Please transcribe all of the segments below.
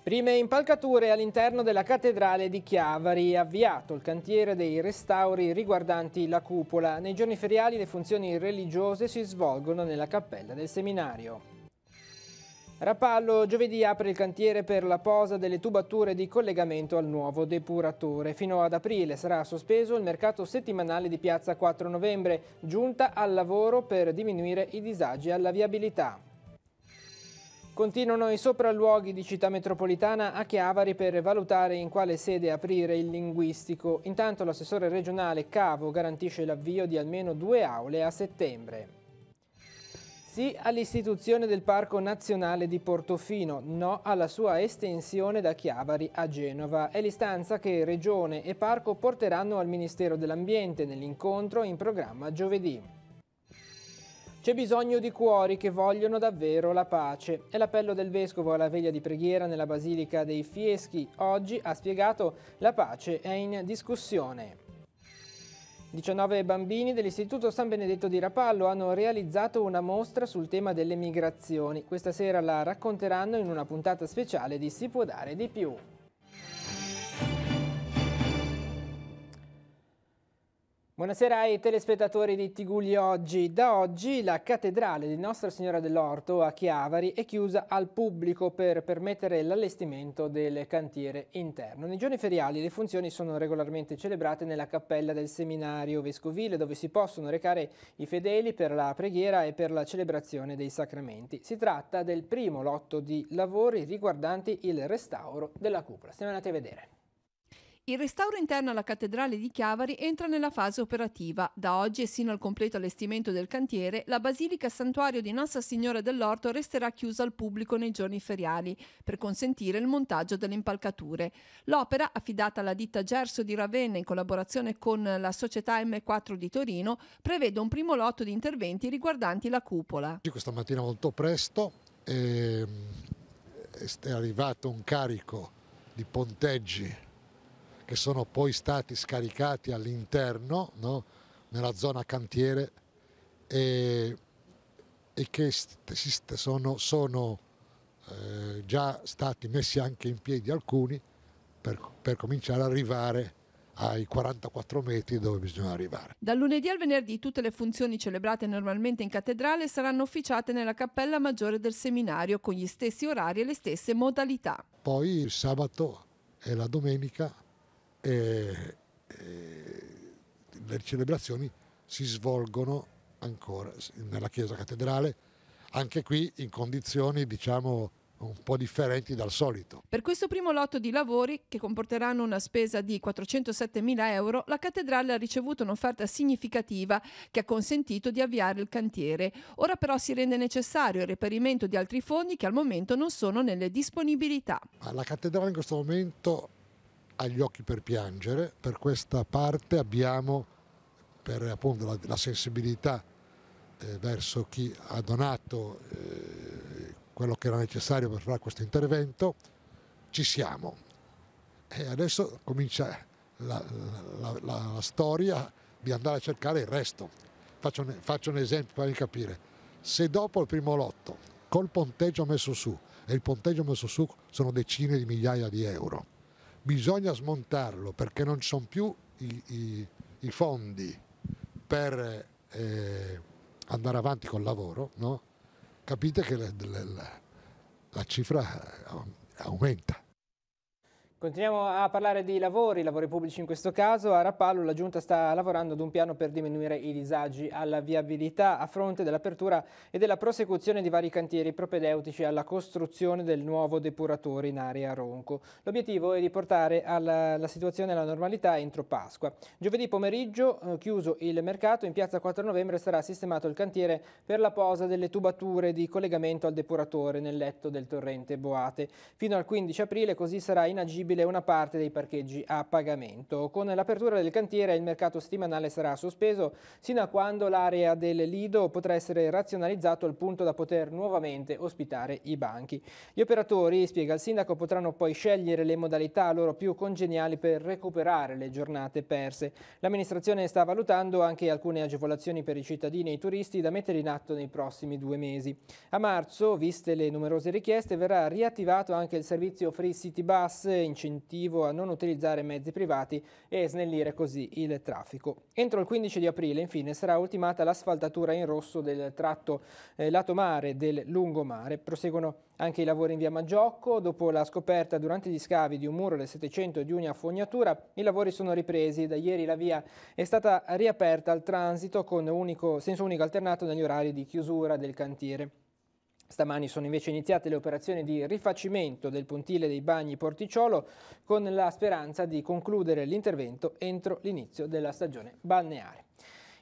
Prime impalcature all'interno della cattedrale di Chiavari, avviato il cantiere dei restauri riguardanti la cupola. Nei giorni feriali le funzioni religiose si svolgono nella cappella del seminario. Rapallo giovedì apre il cantiere per la posa delle tubature di collegamento al nuovo depuratore. Fino ad aprile sarà sospeso il mercato settimanale di piazza 4 novembre, giunta al lavoro per diminuire i disagi alla viabilità. Continuano i sopralluoghi di Città Metropolitana a Chiavari per valutare in quale sede aprire il linguistico. Intanto l'assessore regionale Cavo garantisce l'avvio di almeno 2 aule a settembre. Sì all'istituzione del Parco Nazionale di Portofino, no alla sua estensione da Chiavari a Genova. È l'istanza che Regione e Parco porteranno al Ministero dell'Ambiente nell'incontro in programma giovedì. C'è bisogno di cuori che vogliono davvero la pace. È l'appello del Vescovo alla veglia di preghiera nella Basilica dei Fieschi. Oggi ha spiegato la pace è in discussione. 19 bambini dell'Istituto San Benedetto di Rapallo hanno realizzato una mostra sul tema delle migrazioni. Questa sera la racconteranno in una puntata speciale di Si può dare di più. Buonasera ai telespettatori di Tigulli Oggi. Da oggi la cattedrale di Nostra Signora dell'Orto a Chiavari è chiusa al pubblico per permettere l'allestimento del cantiere interno. Nei giorni feriali le funzioni sono regolarmente celebrate nella cappella del seminario vescovile, dove si possono recare i fedeli per la preghiera e per la celebrazione dei sacramenti. Si tratta del primo lotto di lavori riguardanti il restauro della cupola. Stiamo andati a vedere. Il restauro interno alla cattedrale di Chiavari entra nella fase operativa. Da oggi e sino al completo allestimento del cantiere, la Basilica Santuario di Nostra Signora dell'Orto resterà chiusa al pubblico nei giorni feriali per consentire il montaggio delle impalcature. L'opera, affidata alla ditta Gerso di Ravenna in collaborazione con la società M4 di Torino, prevede un primo lotto di interventi riguardanti la cupola. Questa mattina molto presto è arrivato un carico di ponteggi che sono poi stati scaricati all'interno, no? Nella zona cantiere e che sono già stati messi anche in piedi alcuni per cominciare ad arrivare ai 44 metri dove bisogna arrivare. Dal lunedì al venerdì tutte le funzioni celebrate normalmente in cattedrale saranno officiate nella cappella maggiore del seminario con gli stessi orari e le stesse modalità. Poi il sabato e la domenica le celebrazioni si svolgono ancora nella chiesa cattedrale, anche qui in condizioni diciamo un po' differenti dal solito. Per questo primo lotto di lavori, che comporteranno una spesa di 407.000 euro, la cattedrale ha ricevuto un'offerta significativa che ha consentito di avviare il cantiere. Ora però si rende necessario il reperimento di altri fondi che al momento non sono nelle disponibilità. La cattedrale in questo momento ha gli occhi per piangere. Per questa parte abbiamo, per appunto la sensibilità verso chi ha donato quello che era necessario per fare questo intervento, ci siamo. E adesso comincia la storia di andare a cercare il resto. Faccio un esempio per farvi capire. Se dopo il primo lotto, col ponteggio messo su, e il ponteggio messo su sono decine di migliaia di euro, bisogna smontarlo perché non ci sono più i fondi per andare avanti col lavoro, no? Capite che la cifra aumenta. Continuiamo a parlare di lavori pubblici in questo caso. A Rapallo la Giunta sta lavorando ad un piano per diminuire i disagi alla viabilità a fronte dell'apertura e della prosecuzione di vari cantieri propedeutici alla costruzione del nuovo depuratore in area Ronco. L'obiettivo è di portare la situazione alla normalità entro Pasqua. Giovedì pomeriggio, chiuso il mercato, in piazza 4 novembre sarà sistemato il cantiere per la posa delle tubature di collegamento al depuratore nel letto del torrente Boate. Fino al 15 aprile così sarà inagibile possibile una parte dei parcheggi a pagamento. Con l'apertura del cantiere il mercato settimanale sarà sospeso sino a quando l'area del Lido potrà essere razionalizzato al punto da poter nuovamente ospitare i banchi. Gli operatori, spiega il sindaco, potranno poi scegliere le modalità loro più congeniali per recuperare le giornate perse. L'amministrazione sta valutando anche alcune agevolazioni per i cittadini e i turisti da mettere in atto nei prossimi 2 mesi. A marzo, viste le numerose richieste, verrà riattivato anche il servizio Free City Bus, incentivo a non utilizzare mezzi privati e snellire così il traffico. Entro il 15 di aprile, infine, sarà ultimata l'asfaltatura in rosso del tratto lato mare del lungomare. Proseguono anche i lavori in via Maggiocco. Dopo la scoperta durante gli scavi di un muro del 700 e di una fognatura, i lavori sono ripresi. Da ieri la via è stata riaperta al transito con senso unico alternato negli orari di chiusura del cantiere. Stamani sono invece iniziate le operazioni di rifacimento del pontile dei Bagni Porticciolo con la speranza di concludere l'intervento entro l'inizio della stagione balneare.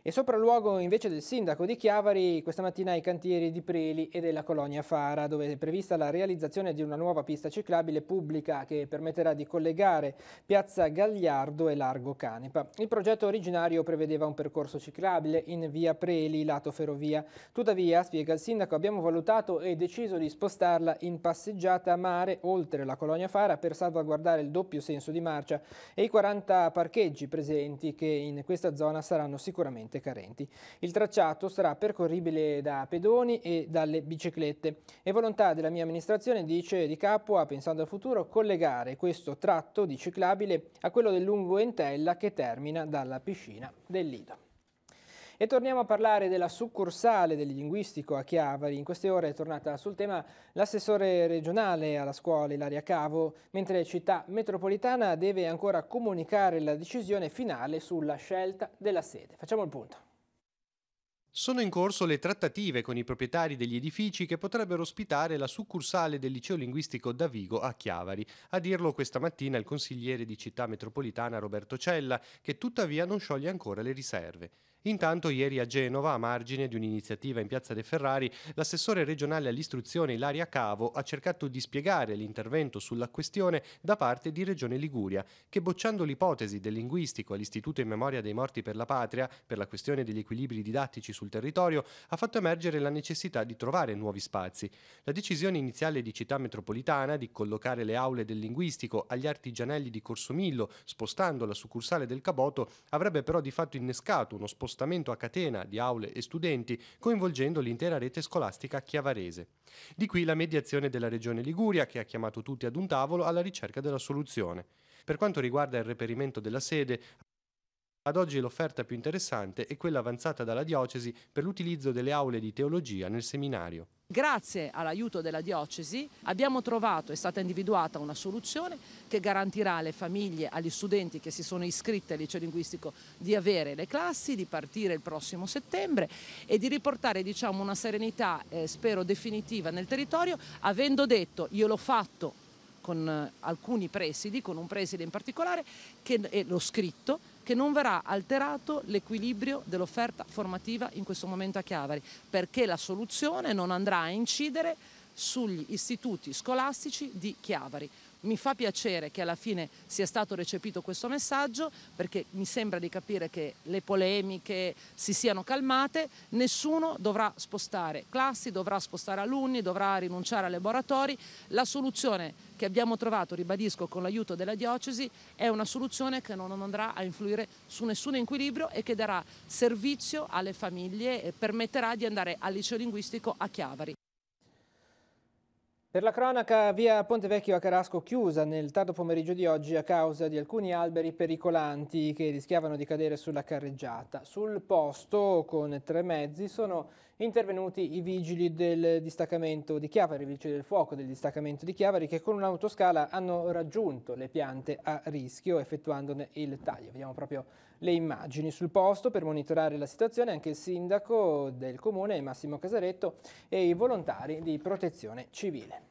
E sopralluogo invece del sindaco di Chiavari questa mattina ai cantieri di Preli e della colonia Fara, dove è prevista la realizzazione di una nuova pista ciclabile pubblica che permetterà di collegare Piazza Gagliardo e Largo Canepa. Il progetto originario prevedeva un percorso ciclabile in via Preli, lato ferrovia. Tuttavia, spiega il sindaco, abbiamo valutato e deciso di spostarla in passeggiata a mare oltre la colonia Fara per salvaguardare il doppio senso di marcia e i 40 parcheggi presenti che in questa zona saranno sicuramente carenti. Il tracciato sarà percorribile da pedoni e dalle biciclette. È volontà della mia amministrazione, dice Di Capua, pensando al futuro, collegare questo tratto di ciclabile a quello del lungo Entella che termina dalla piscina del Lido. E torniamo a parlare della succursale del linguistico a Chiavari. In queste ore è tornata sul tema l'assessore regionale alla scuola Ilaria Cavo, mentre Città Metropolitana deve ancora comunicare la decisione finale sulla scelta della sede. Facciamo il punto. Sono in corso le trattative con i proprietari degli edifici che potrebbero ospitare la succursale del liceo linguistico Davigo a Chiavari. A dirlo questa mattina il consigliere di Città Metropolitana Roberto Cella, che tuttavia non scioglie ancora le riserve. Intanto ieri a Genova, a margine di un'iniziativa in Piazza De Ferrari, l'assessore regionale all'istruzione Ilaria Cavo ha cercato di spiegare l'intervento sulla questione da parte di Regione Liguria, che bocciando l'ipotesi del linguistico all'Istituto in memoria dei morti per la patria, per la questione degli equilibri didattici sul territorio, ha fatto emergere la necessità di trovare nuovi spazi. La decisione iniziale di Città Metropolitana di collocare le aule del linguistico agli Artigianelli di Corso Millo, spostando la succursale del Caboto, avrebbe però di fatto innescato uno spostamento a catena di aule e studenti, coinvolgendo l'intera rete scolastica chiavarese. Di qui la mediazione della Regione Liguria, che ha chiamato tutti ad un tavolo alla ricerca della soluzione. Per quanto riguarda il reperimento della sede, ad oggi l'offerta più interessante è quella avanzata dalla diocesi per l'utilizzo delle aule di teologia nel seminario. Grazie all'aiuto della diocesi abbiamo trovato, è stata individuata una soluzione che garantirà alle famiglie, agli studenti che si sono iscritti al liceo linguistico di avere le classi, di partire il prossimo settembre e di riportare una serenità, spero definitiva nel territorio, avendo detto, io l'ho fatto con alcuni presidi, con un preside in particolare, e l'ho scritto, che non verrà alterato l'equilibrio dell'offerta formativa in questo momento a Chiavari, perché la soluzione non andrà a incidere sugli istituti scolastici di Chiavari. Mi fa piacere che alla fine sia stato recepito questo messaggio, perché mi sembra di capire che le polemiche si siano calmate, nessuno dovrà spostare classi, dovrà spostare alunni, dovrà rinunciare a laboratori. La soluzione che abbiamo trovato, ribadisco, con l'aiuto della diocesi, è una soluzione che non andrà a influire su nessun equilibrio e che darà servizio alle famiglie e permetterà di andare al liceo linguistico a Chiavari. Per la cronaca, via Ponte Vecchio a Carasco chiusa nel tardo pomeriggio di oggi a causa di alcuni alberi pericolanti che rischiavano di cadere sulla carreggiata. Sul posto, con 3 mezzi, sono intervenuti i vigili del distaccamento di Chiavari, i vigili del fuoco del distaccamento di Chiavari, che con un'autoscala hanno raggiunto le piante a rischio effettuandone il taglio. Vediamo proprio le immagini sul posto per monitorare la situazione, anche il sindaco del comune Massimo Casaretto e i volontari di protezione civile.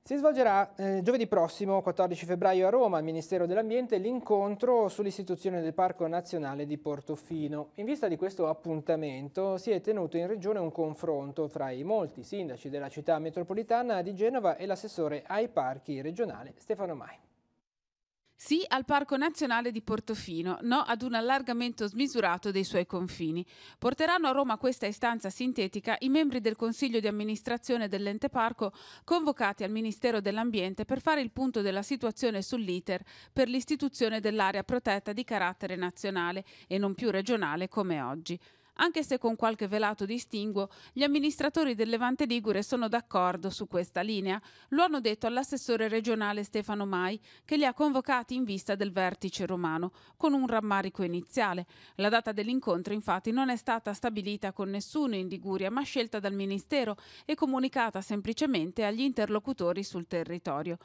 Si svolgerà giovedì prossimo, 14 febbraio, a Roma, al Ministero dell'Ambiente, l'incontro sull'istituzione del Parco Nazionale di Portofino. In vista di questo appuntamento si è tenuto in Regione un confronto fra i molti sindaci della città metropolitana di Genova e l'assessore ai parchi regionale Stefano Mai. Sì al Parco Nazionale di Portofino, no ad un allargamento smisurato dei suoi confini. Porteranno a Roma questa istanza sintetica i membri del Consiglio di amministrazione dell'ente parco convocati al Ministero dell'Ambiente per fare il punto della situazione sull'iter per l'istituzione dell'area protetta di carattere nazionale e non più regionale come oggi. Anche se con qualche velato distinguo, gli amministratori del Levante Ligure sono d'accordo su questa linea. Lo hanno detto all'assessore regionale Stefano Mai, che li ha convocati in vista del vertice romano, con un rammarico iniziale. La data dell'incontro, infatti, non è stata stabilita con nessuno in Liguria, ma scelta dal Ministero e comunicata semplicemente agli interlocutori sul territorio.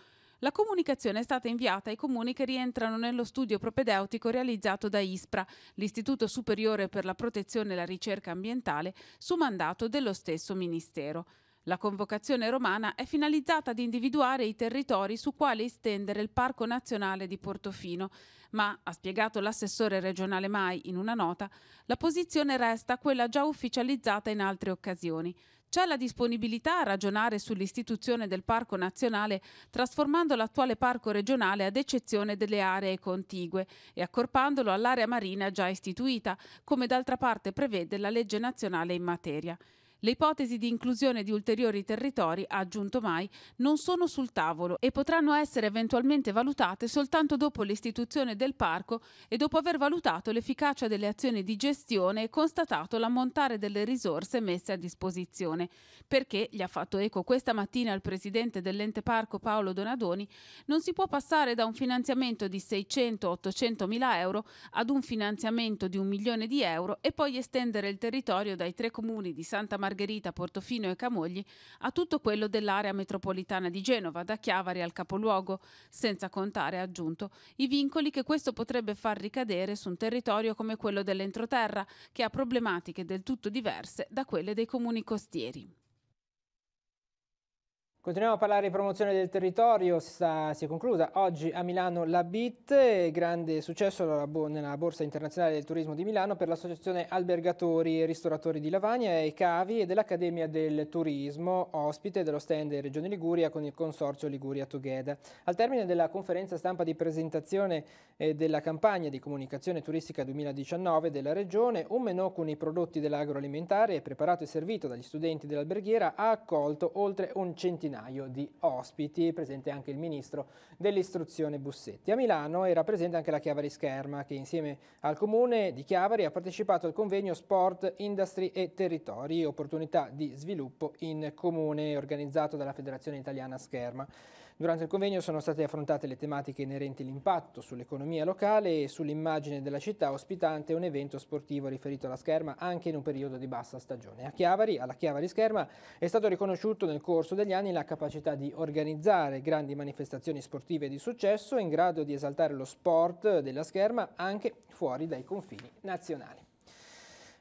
La comunicazione è stata inviata ai comuni che rientrano nello studio propedeutico realizzato da ISPRA, l'Istituto Superiore per la Protezione e la Ricerca Ambientale, su mandato dello stesso Ministero. La convocazione romana è finalizzata ad individuare i territori su quali estendere il Parco Nazionale di Portofino, ma, ha spiegato l'assessore regionale Mai in una nota, la posizione resta quella già ufficializzata in altre occasioni. C'è la disponibilità a ragionare sull'istituzione del Parco Nazionale trasformando l'attuale parco regionale ad eccezione delle aree contigue e accorpandolo all'area marina già istituita, come d'altra parte prevede la legge nazionale in materia. Le ipotesi di inclusione di ulteriori territori, ha aggiunto Mai, non sono sul tavolo e potranno essere eventualmente valutate soltanto dopo l'istituzione del parco e dopo aver valutato l'efficacia delle azioni di gestione e constatato l'ammontare delle risorse messe a disposizione. Perché, gli ha fatto eco questa mattina il presidente dell'ente parco Paolo Donadoni, non si può passare da un finanziamento di 600-800 mila euro ad un finanziamento di 1 milione di euro e poi estendere il territorio dai 3 comuni di Santa Margherita, Portofino e Camogli a tutto quello dell'area metropolitana di Genova, da Chiavari al capoluogo, senza contare, ha aggiunto, i vincoli che questo potrebbe far ricadere su un territorio come quello dell'entroterra, che ha problematiche del tutto diverse da quelle dei comuni costieri. Continuiamo a parlare di promozione del territorio, si è conclusa oggi a Milano la BIT, grande successo nella Borsa Internazionale del Turismo di Milano per l'Associazione Albergatori e Ristoratori di Lavagna e Cavi e dell'Accademia del Turismo, ospite dello stand Regione Liguria con il consorzio Liguria Together. Al termine della conferenza stampa di presentazione della campagna di comunicazione turistica 2019 della Regione, un menù con i prodotti dell'agroalimentare preparato e servito dagli studenti dell'alberghiera ha accolto oltre un centinaio di ospiti, presente anche il ministro dell'istruzione Bussetti. A Milano era presente anche la Chiavari Scherma, che insieme al comune di Chiavari ha partecipato al convegno Sport, Industry e Territori, opportunità di sviluppo in comune, organizzato dalla Federazione Italiana Scherma. Durante il convegno sono state affrontate le tematiche inerenti all'impatto sull'economia locale e sull'immagine della città ospitante un evento sportivo riferito alla Scherma anche in un periodo di bassa stagione. A Chiavari, alla Chiavari Scherma, è stato riconosciuto nel corso degli anni la capacità di organizzare grandi manifestazioni sportive di successo in grado di esaltare lo sport della Scherma anche fuori dai confini nazionali.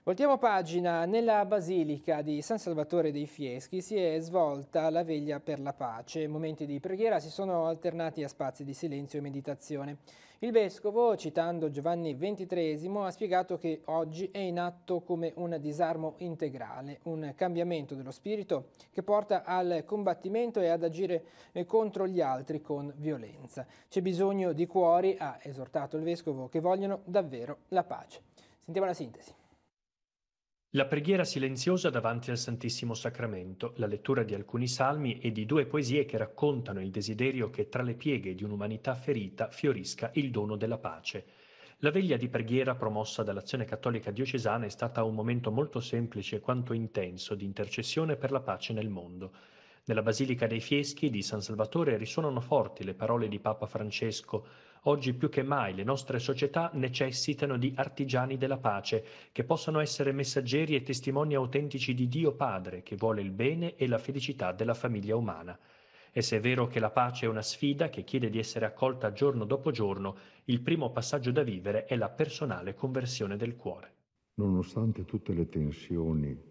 Voltiamo pagina. Nella Basilica di San Salvatore dei Fieschi si è svolta la veglia per la pace. Momenti di preghiera si sono alternati a spazi di silenzio e meditazione. Il vescovo, citando Giovanni XXIII, ha spiegato che oggi è in atto come un disarmo integrale, un cambiamento dello spirito che porta al combattimento e ad agire contro gli altri con violenza. C'è bisogno di cuori, ha esortato il vescovo, che vogliono davvero la pace. Sentiamo la sintesi. La preghiera silenziosa davanti al Santissimo Sacramento, la lettura di alcuni salmi e di 2 poesie che raccontano il desiderio che tra le pieghe di un'umanità ferita fiorisca il dono della pace. La veglia di preghiera promossa dall'Azione Cattolica Diocesana è stata un momento molto semplice quanto intenso di intercessione per la pace nel mondo. Nella Basilica dei Fieschi di San Salvatore risuonano forti le parole di Papa Francesco: oggi più che mai le nostre società necessitano di artigiani della pace, che possano essere messaggeri e testimoni autentici di Dio Padre, che vuole il bene e la felicità della famiglia umana. E se è vero che la pace è una sfida che chiede di essere accolta giorno dopo giorno, il primo passaggio da vivere è la personale conversione del cuore. Nonostante tutte le tensioni,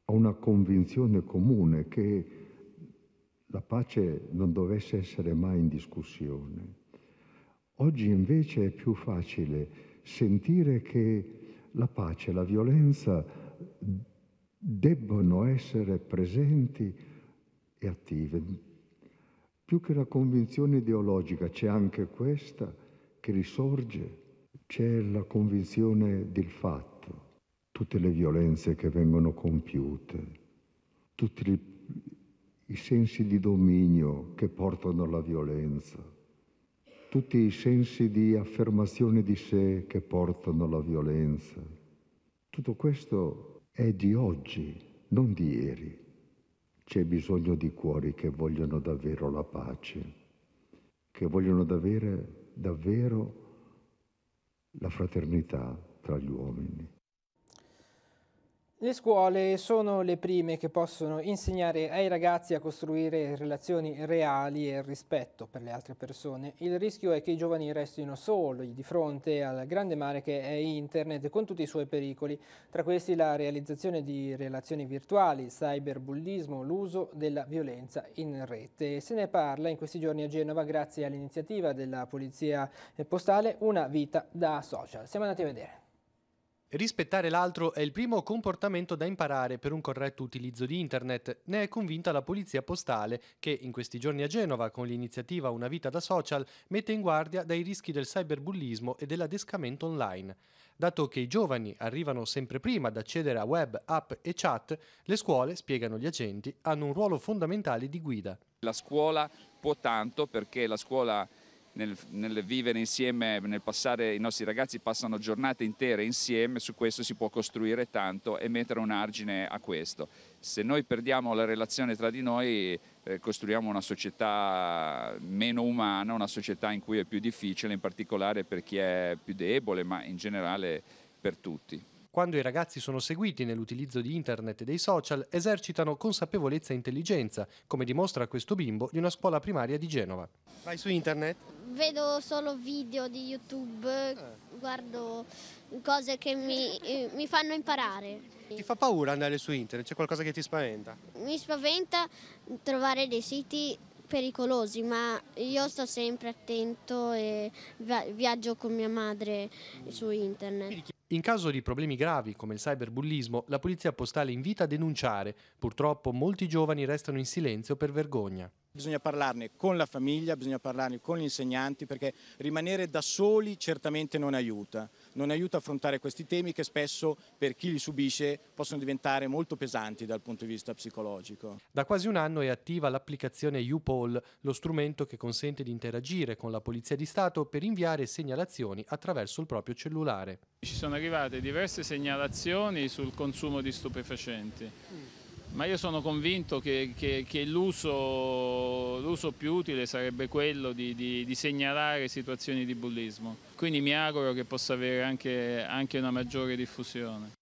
ho una convinzione comune che la pace non dovesse essere mai in discussione. Oggi invece è più facile sentire che la pace e la violenza debbono essere presenti e attive. Più che la convinzione ideologica c'è anche questa che risorge, c'è la convinzione del fatto, tutte le violenze che vengono compiute, tutti i sensi di dominio che portano alla violenza, tutti i sensi di affermazione di sé che portano alla violenza. Tutto questo è di oggi, non di ieri. C'è bisogno di cuori che vogliono davvero la pace, che vogliono davvero la fraternità tra gli uomini. Le scuole sono le prime che possono insegnare ai ragazzi a costruire relazioni reali e rispetto per le altre persone. Il rischio è che i giovani restino soli di fronte al grande mare che è Internet con tutti i suoi pericoli, tra questi la realizzazione di relazioni virtuali, il cyberbullismo, l'uso della violenza in rete. Se ne parla in questi giorni a Genova grazie all'iniziativa della Polizia Postale Una vita da social. Siamo andati a vedere. Rispettare l'altro è il primo comportamento da imparare per un corretto utilizzo di Internet. Ne è convinta la Polizia Postale che in questi giorni a Genova, con l'iniziativa Una vita da social, mette in guardia dai rischi del cyberbullismo e dell'adescamento online. Dato che i giovani arrivano sempre prima ad accedere a web, app e chat, le scuole, spiegano gli agenti, hanno un ruolo fondamentale di guida. La scuola può tanto perché la scuola nel vivere insieme, nel passare, i nostri ragazzi passano giornate intere insieme, su questo si può costruire tanto e mettere un argine a questo. Se noi perdiamo la relazione tra di noi, costruiamo una società meno umana, una società in cui è più difficile, in particolare per chi è più debole, ma in generale per tutti. Quando i ragazzi sono seguiti nell'utilizzo di Internet e dei social, esercitano consapevolezza e intelligenza, come dimostra questo bimbo di una scuola primaria di Genova. Vai su Internet? Vedo solo video di YouTube, guardo cose che mi fanno imparare. Ti fa paura andare su Internet? C'è qualcosa che ti spaventa? Mi spaventa trovare dei siti pericolosi, ma io sto sempre attento e viaggio con mia madre su Internet. In caso di problemi gravi come il cyberbullismo, la Polizia Postale invita a denunciare. Purtroppo molti giovani restano in silenzio per vergogna. Bisogna parlarne con la famiglia, bisogna parlarne con gli insegnanti, perché rimanere da soli certamente non aiuta. Non aiuta a affrontare questi temi che spesso per chi li subisce possono diventare molto pesanti dal punto di vista psicologico. Da quasi un anno è attiva l'applicazione YouPol, lo strumento che consente di interagire con la Polizia di Stato per inviare segnalazioni attraverso il proprio cellulare. Ci sono arrivate diverse segnalazioni sul consumo di stupefacenti. Ma io sono convinto che l'uso più utile sarebbe quello di segnalare situazioni di bullismo. Quindi mi auguro che possa avere anche una maggiore diffusione.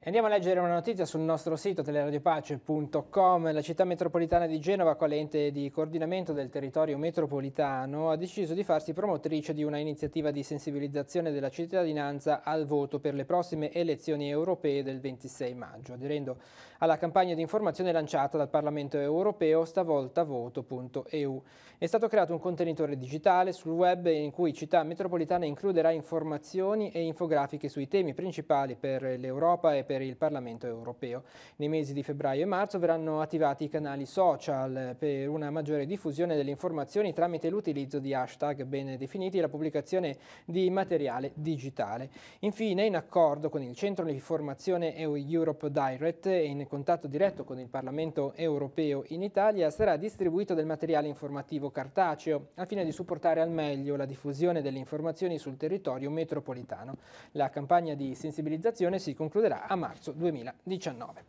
Andiamo a leggere una notizia sul nostro sito teleradiopace.com. La città metropolitana di Genova, quale ente di coordinamento del territorio metropolitano, ha deciso di farsi promotrice di una iniziativa di sensibilizzazione della cittadinanza al voto per le prossime elezioni europee del 26 maggio, aderendo alla campagna di informazione lanciata dal Parlamento europeo Stavolta Voto.eu. È stato creato un contenitore digitale sul web in cui Città Metropolitana includerà informazioni e infografiche sui temi principali per l'Europa e per il Parlamento europeo. Nei mesi di febbraio e marzo verranno attivati i canali social per una maggiore diffusione delle informazioni tramite l'utilizzo di hashtag ben definiti e la pubblicazione di materiale digitale. Infine, in accordo con il Centro di Informazione Europe Direct e in contatto diretto con il Parlamento europeo in Italia, sarà distribuito del materiale informativo cartaceo al fine di supportare al meglio la diffusione delle informazioni sul territorio metropolitano. La campagna di sensibilizzazione si concluderà a marzo 2019.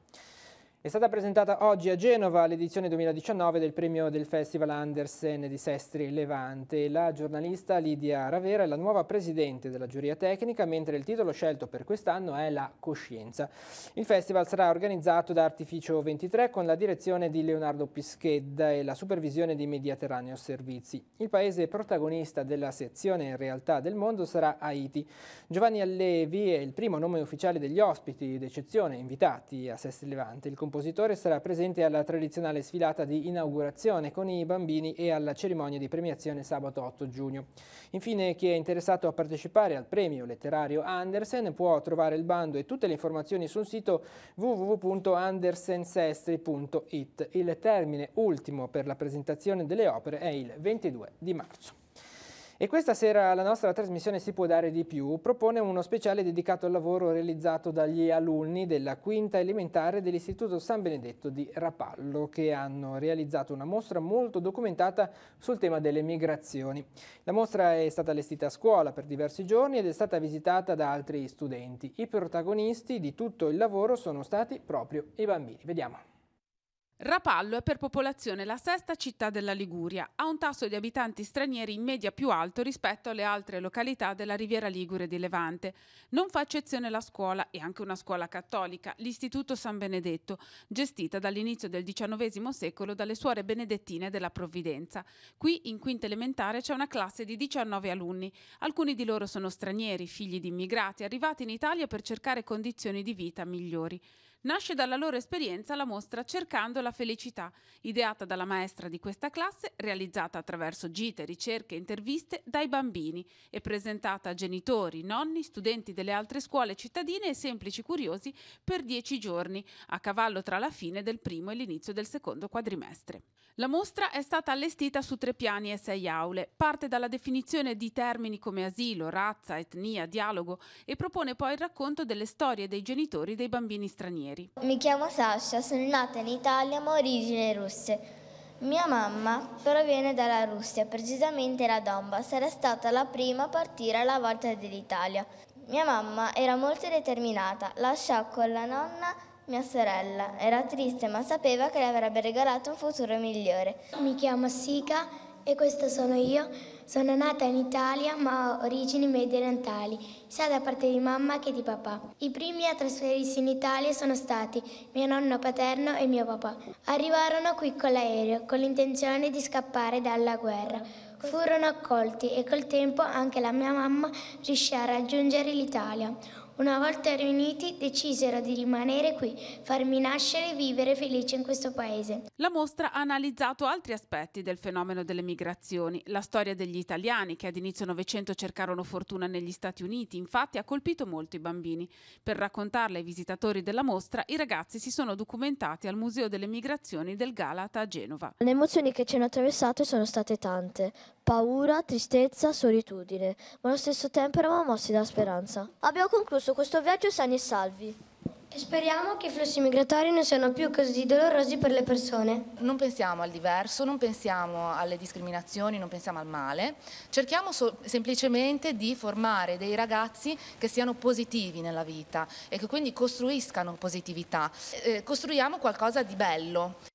È stata presentata oggi a Genova l'edizione 2019 del premio del Festival Andersen di Sestri Levante. La giornalista Lidia Ravera è la nuova presidente della giuria tecnica, mentre il titolo scelto per quest'anno è La Coscienza. Il festival sarà organizzato da Artificio 23 con la direzione di Leonardo Pischedda e la supervisione di Mediterraneo Servizi. Il paese protagonista della sezione Realtà del Mondo sarà Haiti. Giovanni Allevi è il primo nome ufficiale degli ospiti d'eccezione invitati a Sestri Levante. Il compositore sarà presente alla tradizionale sfilata di inaugurazione con i bambini e alla cerimonia di premiazione sabato 8 giugno. Infine, chi è interessato a partecipare al premio letterario Andersen può trovare il bando e tutte le informazioni sul sito www.andersensestri.it. Il termine ultimo per la presentazione delle opere è il 22 di marzo. E questa sera la nostra trasmissione Si può dare di più propone uno speciale dedicato al lavoro realizzato dagli alunni della quinta elementare dell'Istituto San Benedetto di Rapallo, che hanno realizzato una mostra molto documentata sul tema delle migrazioni. La mostra è stata allestita a scuola per diversi giorni ed è stata visitata da altri studenti. I protagonisti di tutto il lavoro sono stati proprio i bambini. Vediamo. Rapallo è per popolazione la sesta città della Liguria, ha un tasso di abitanti stranieri in media più alto rispetto alle altre località della Riviera Ligure di Levante. Non fa eccezione la scuola, e anche una scuola cattolica, l'Istituto San Benedetto, gestita dall'inizio del XIX secolo dalle suore benedettine della Provvidenza. Qui, in quinta elementare, c'è una classe di 19 alunni. Alcuni di loro sono stranieri, figli di immigrati, arrivati in Italia per cercare condizioni di vita migliori. Nasce dalla loro esperienza la mostra Cercando la felicità, ideata dalla maestra di questa classe, realizzata attraverso gite, ricerche e interviste dai bambini e presentata a genitori, nonni, studenti delle altre scuole cittadine e semplici curiosi per 10 giorni, a cavallo tra la fine del primo e l'inizio del secondo quadrimestre. La mostra è stata allestita su 3 piani e 6 aule, parte dalla definizione di termini come asilo, razza, etnia, dialogo e propone poi il racconto delle storie dei genitori dei bambini stranieri. Mi chiamo Sasha, sono nata in Italia ma ho origini russe. Mia mamma proviene dalla Russia, precisamente da Donbass, era stata la prima a partire alla volta dell'Italia. Mia mamma era molto determinata, lasciò con la nonna mia sorella. Era triste ma sapeva che le avrebbe regalato un futuro migliore. Mi chiamo Sika e questo sono io. Sono nata in Italia ma ho origini mediorientali, sia da parte di mamma che di papà. I primi a trasferirsi in Italia sono stati mio nonno paterno e mio papà. Arrivarono qui con l'aereo con l'intenzione di scappare dalla guerra. Furono accolti e col tempo anche la mia mamma riuscì a raggiungere l'Italia. Una volta riuniti decisero di rimanere qui, farmi nascere e vivere felice in questo paese. La mostra ha analizzato altri aspetti del fenomeno delle migrazioni. La storia degli italiani che ad inizio Novecento cercarono fortuna negli Stati Uniti, infatti ha colpito molto i bambini. Per raccontarla ai visitatori della mostra, i ragazzi si sono documentati al Museo delle Migrazioni del Galata a Genova. Le emozioni che ci hanno attraversato sono state tante. Paura, tristezza, solitudine, ma allo stesso tempo eravamo mossi dalla speranza. Abbiamo concluso questo viaggio sani e salvi. E speriamo che i flussi migratori non siano più così dolorosi per le persone. Non pensiamo al diverso, non pensiamo alle discriminazioni, non pensiamo al male. Cerchiamo semplicemente di formare dei ragazzi che siano positivi nella vita e che quindi costruiscano positività. Costruiamo qualcosa di bello.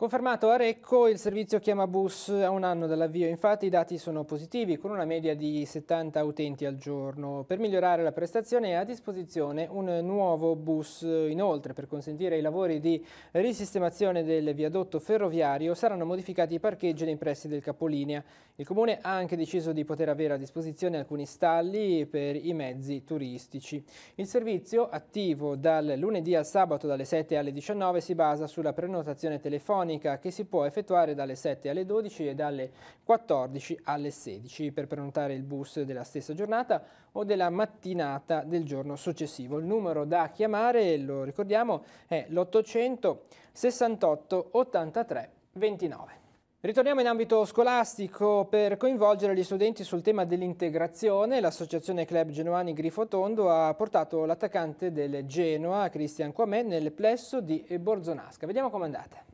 Confermato a Recco, il servizio Chiamabus a un anno dall'avvio, infatti i dati sono positivi, con una media di 70 utenti al giorno. Per migliorare la prestazione è a disposizione un nuovo bus. Inoltre, per consentire i lavori di risistemazione del viadotto ferroviario, saranno modificati i parcheggi nei pressi del capolinea. Il Comune ha anche deciso di poter avere a disposizione alcuni stalli per i mezzi turistici. Il servizio, attivo dal lunedì al sabato dalle 7 alle 19, si basa sulla prenotazione telefonica che si può effettuare dalle 7 alle 12 e dalle 14 alle 16 per prenotare il bus della stessa giornata o della mattinata del giorno successivo. Il numero da chiamare, lo ricordiamo, è l'800 68 83 29. Ritorniamo in ambito scolastico per coinvolgere gli studenti sul tema dell'integrazione. L'associazione Club Genoani Grifotondo ha portato l'attaccante del Genoa, Christian Kouamé, nel plesso di Borzonasca. Vediamo com'è andata.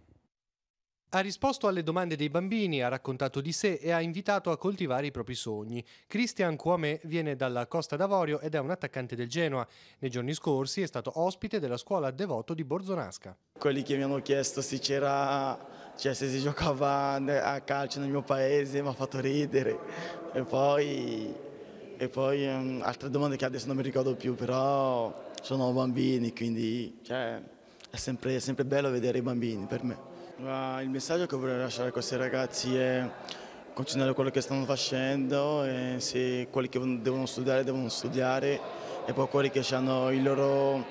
Ha risposto alle domande dei bambini, ha raccontato di sé e ha invitato a coltivare i propri sogni. Christian Kouamé viene dalla Costa d'Avorio ed è un attaccante del Genoa. Nei giorni scorsi è stato ospite della scuola Devoto di Borzonasca. Quelli che mi hanno chiesto se si giocava a calcio nel mio paese mi ha fatto ridere. E poi altre domande che adesso non mi ricordo più, però sono bambini, quindi è sempre bello vedere i bambini per me. Il messaggio che vorrei lasciare a questi ragazzi è continuare quello che stanno facendo, e se quelli che devono studiare e poi quelli che hanno il loro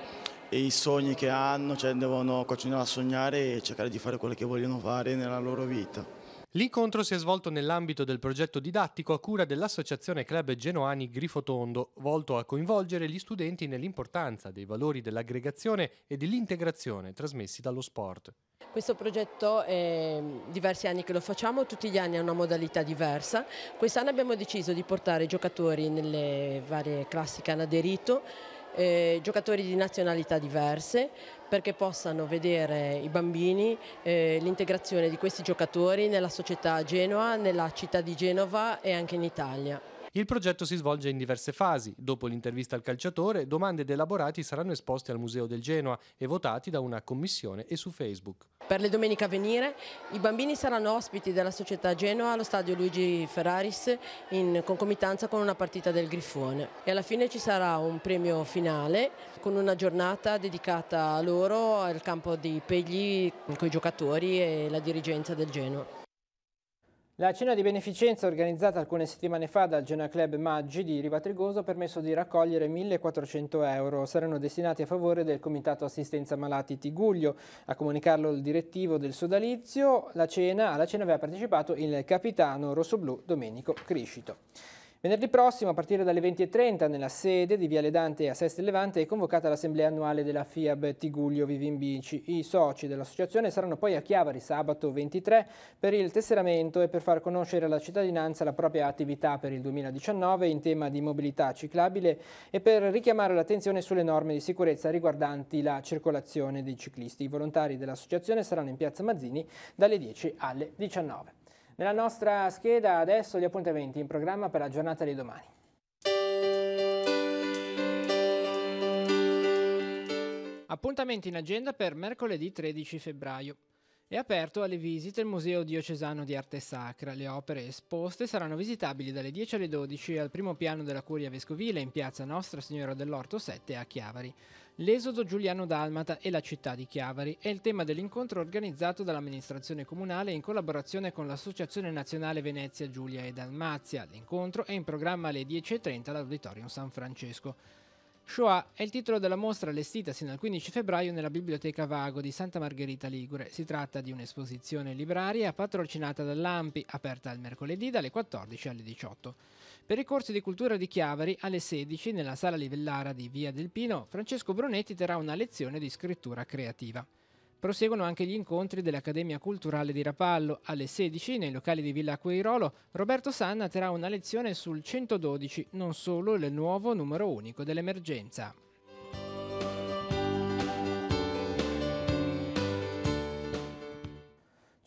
i sogni che hanno, cioè devono continuare a sognare e cercare di fare quello che vogliono fare nella loro vita. L'incontro si è svolto nell'ambito del progetto didattico a cura dell'Associazione Club Genoani Grifotondo, volto a coinvolgere gli studenti nell'importanza dei valori dell'aggregazione e dell'integrazione trasmessi dallo sport. Questo progetto è diversi anni che lo facciamo, tutti gli anni ha una modalità diversa. Quest'anno abbiamo deciso di portare i giocatori nelle varie classi che hanno aderito, giocatori di nazionalità diverse, perché possano vedere i bambini l'integrazione di questi giocatori nella società a Genova, nella città di Genova e anche in Italia. Il progetto si svolge in diverse fasi. Dopo l'intervista al calciatore, domande ed elaborati saranno esposti al Museo del Genoa e votati da una commissione e su Facebook. Per le domeniche a venire i bambini saranno ospiti della società Genoa allo stadio Luigi Ferraris in concomitanza con una partita del Grifone e alla fine ci sarà un premio finale con una giornata dedicata a loro al campo dei Pegli con i giocatori e la dirigenza del Genoa. La cena di beneficenza organizzata alcune settimane fa dal Genoa Club Maggi di Riva Trigoso ha permesso di raccogliere 1.400 euro. Saranno destinati a favore del Comitato Assistenza Malati Tiguglio. A comunicarlo il direttivo del sodalizio, alla cena aveva partecipato il capitano rossoblù Domenico Criscito. Venerdì prossimo, a partire dalle 20:30, nella sede di Viale Dante a Seste Levante è convocata l'assemblea annuale della FIAB Tiguglio Vivi in Bici. I soci dell'associazione saranno poi a Chiavari sabato 23 per il tesseramento e per far conoscere alla cittadinanza la propria attività per il 2019 in tema di mobilità ciclabile e per richiamare l'attenzione sulle norme di sicurezza riguardanti la circolazione dei ciclisti. I volontari dell'associazione saranno in piazza Mazzini dalle 10 alle 19. Nella nostra scheda adesso gli appuntamenti in programma per la giornata di domani. Appuntamenti in agenda per mercoledì 13 febbraio. È aperto alle visite il Museo Diocesano di Arte Sacra. Le opere esposte saranno visitabili dalle 10 alle 12 al primo piano della Curia Vescovile in piazza Nostra Signora dell'Orto 7 a Chiavari. L'esodo giuliano-dalmata e la città di Chiavari è il tema dell'incontro organizzato dall'amministrazione comunale in collaborazione con l'Associazione Nazionale Venezia Giulia e Dalmazia. L'incontro è in programma alle 10:30 all'Auditorium San Francesco. Shoah è il titolo della mostra allestita sino al 15 febbraio nella Biblioteca Vago di Santa Margherita Ligure. Si tratta di un'esposizione libraria patrocinata dall'ANPI, aperta il mercoledì dalle 14 alle 18. Per i corsi di cultura di Chiavari, alle 16, nella sala Livellara di Via del Pino, Francesco Brunetti terrà una lezione di scrittura creativa. Proseguono anche gli incontri dell'Accademia Culturale di Rapallo. Alle 16, nei locali di Villa Acqueirolo, Roberto Sanna terrà una lezione sul 112, non solo il nuovo numero unico dell'emergenza.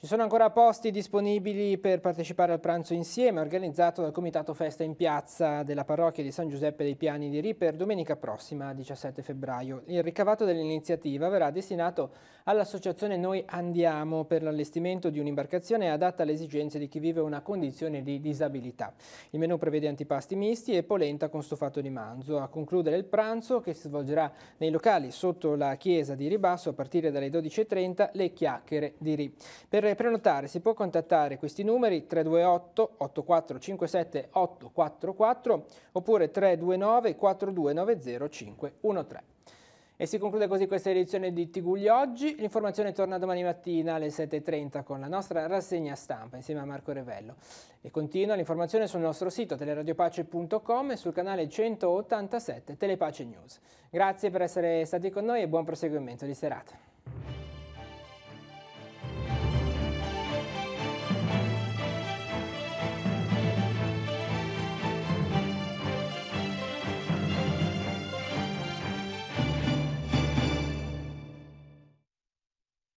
Ci sono ancora posti disponibili per partecipare al pranzo insieme organizzato dal Comitato Festa in Piazza della parrocchia di San Giuseppe dei Piani di Ri per domenica prossima, 17 febbraio. Il ricavato dell'iniziativa verrà destinato all'associazione Noi Andiamo per l'allestimento di un'imbarcazione adatta alle esigenze di chi vive una condizione di disabilità. Il menù prevede antipasti misti e polenta con stufato di manzo. A concludere il pranzo, che si svolgerà nei locali sotto la chiesa di Ribasso a partire dalle 12:30, le chiacchiere di Ri. Per prenotare si può contattare questi numeri 328 8457 844 oppure 329 4290 513. E si conclude così questa edizione di Tiguglio Oggi. L'informazione torna domani mattina alle 7:30 con la nostra rassegna stampa insieme a Marco Revello. E continua l'informazione sul nostro sito teleradiopace.com e sul canale 187 Telepace News. Grazie per essere stati con noi e buon proseguimento di serata.